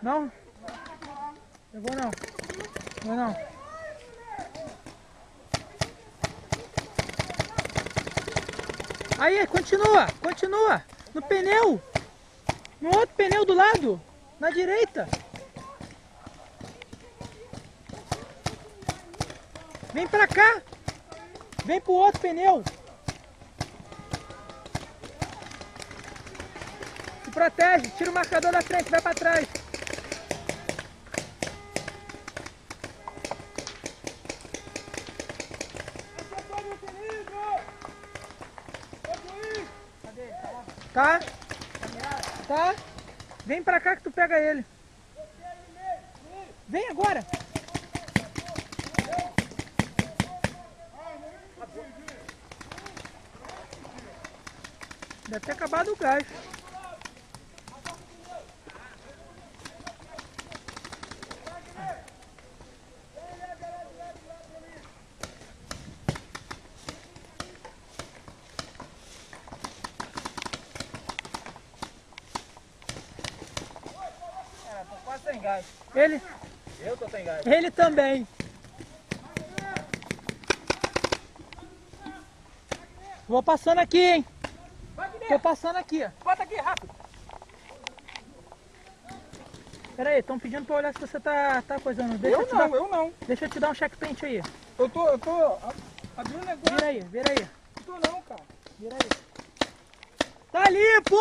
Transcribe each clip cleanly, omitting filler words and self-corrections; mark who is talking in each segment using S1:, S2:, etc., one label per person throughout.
S1: Não? Pegou não. Não, não. Aí, continua, continua. No pneu. No outro pneu do lado. Na direita. Vem pra cá. Vem pro outro pneu. Se protege. Tira o marcador da frente. Vai pra trás. Tá? Tá? Vem pra cá que tu pega ele. Vem agora. Deve ter acabado o gás.
S2: Tô quase sem gás.
S1: Ele?
S2: Eu tô sem gás.
S1: Ele também. Vou passando aqui, hein? Tô passando aqui, ó.
S2: Bota aqui, rápido.
S1: Pera aí, estão pedindo pra olhar se você tá coisando. Deixa
S2: Eu
S1: te
S2: não,
S1: dar,
S2: eu não.
S1: Deixa eu te dar um check paint aí.
S2: Eu tô abrindo o negócio.
S1: Vira aí, vira aí.
S2: Não tô não, cara.
S1: Vira aí. Tá limpo!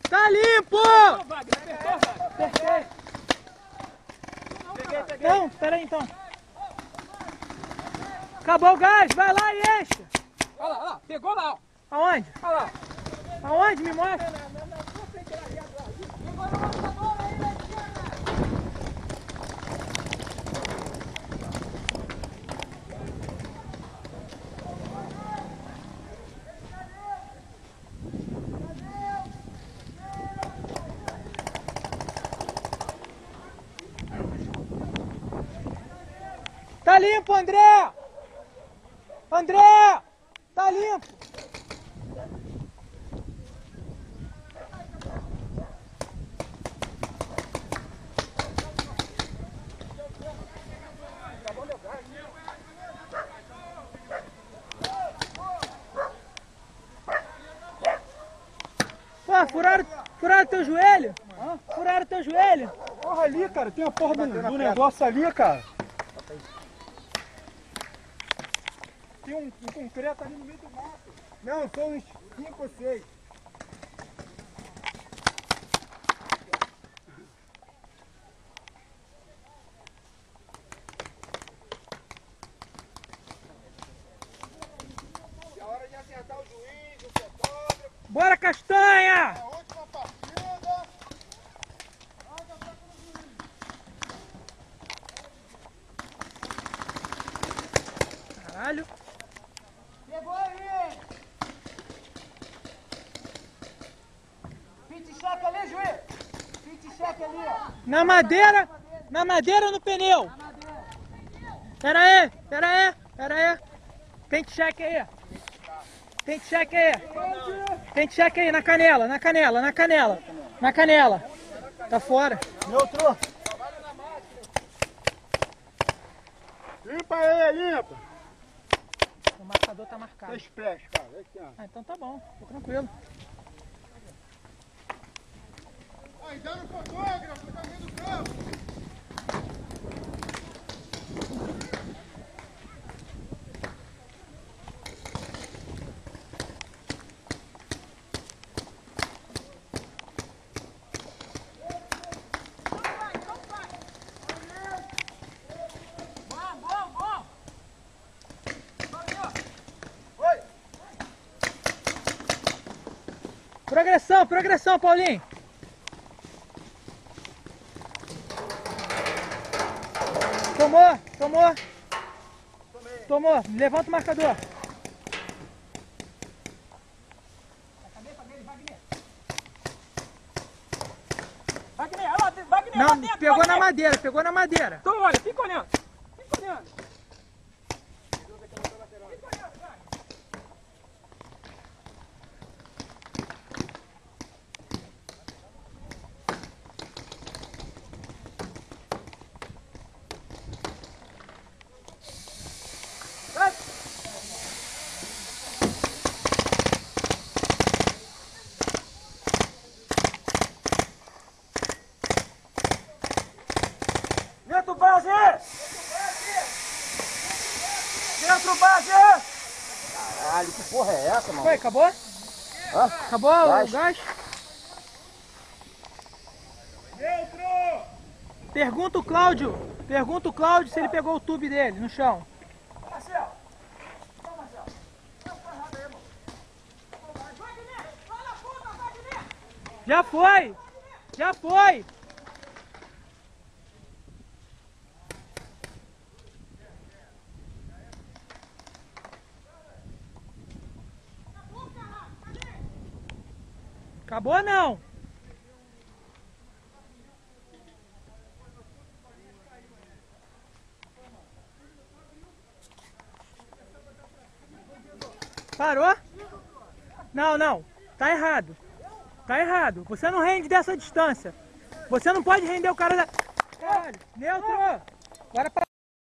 S1: Tá limpo!
S2: Apertou, Wagner. Apertou, Wagner.
S1: Apertei.
S2: Peguei.
S1: Não, pera aí então. Acabou o gás, vai lá e enche.
S2: Olha lá, pegou lá, ó.
S1: Aonde?
S2: Olha lá.
S1: Aonde? Me mostra. Tá limpo, André! André! Tá limpo! Pô, furaram teu joelho?
S2: Hã?
S1: Furaram teu joelho?
S2: Porra ali, cara. Tem a porra do negócio ali, cara. Tem um concreto ali no meio do mato.
S3: Não, são uns 5 ou 6. É hora de acertar o juiz, o fotógrafo.
S1: Bora, Castanha!
S3: A última partida.
S1: Caralho!
S3: Pegou aí! Pit check ali, juiz! Pit check ali, ó!
S1: Na madeira ou no pneu? Pera aí, pera aí, pera aí. Tem check aí. Tem check aí. Tem check aí, na canela, na canela, na canela. Na canela. Tá fora.
S3: Neutro! Limpa aí, limpa!
S1: O marcador tá marcado.
S3: Express, cara. Aqui, ó.
S1: Ah, então tá bom, tô tranquilo.
S3: Aí, dando fotógrafo, tá vendo o campo?
S1: Progressão, progressão, Paulinho. Tomou, tomou. Tomou, levanta o marcador.
S2: Wagner, olha lá, Wagner, lá
S1: Não,
S2: dentro,
S1: pegou na
S2: Wagner.
S1: madeira, pegou na madeira.
S2: Então olha, fica olhando. Fica olhando.
S1: Dentro, base! Dentro, base!
S4: Caralho, que porra é essa, mano?
S1: Foi, acabou?
S4: Hã?
S1: Acabou o gás?
S2: Neutro!
S1: Pergunta o Cláudio se ele pegou o tube dele no chão.
S2: Marcelo!
S1: Já foi! Já foi! Acabou não? Parou? Não, não. Tá errado. Tá errado. Você não rende dessa distância. Você não pode render o cara da... Caralho. Neutro! Agora para...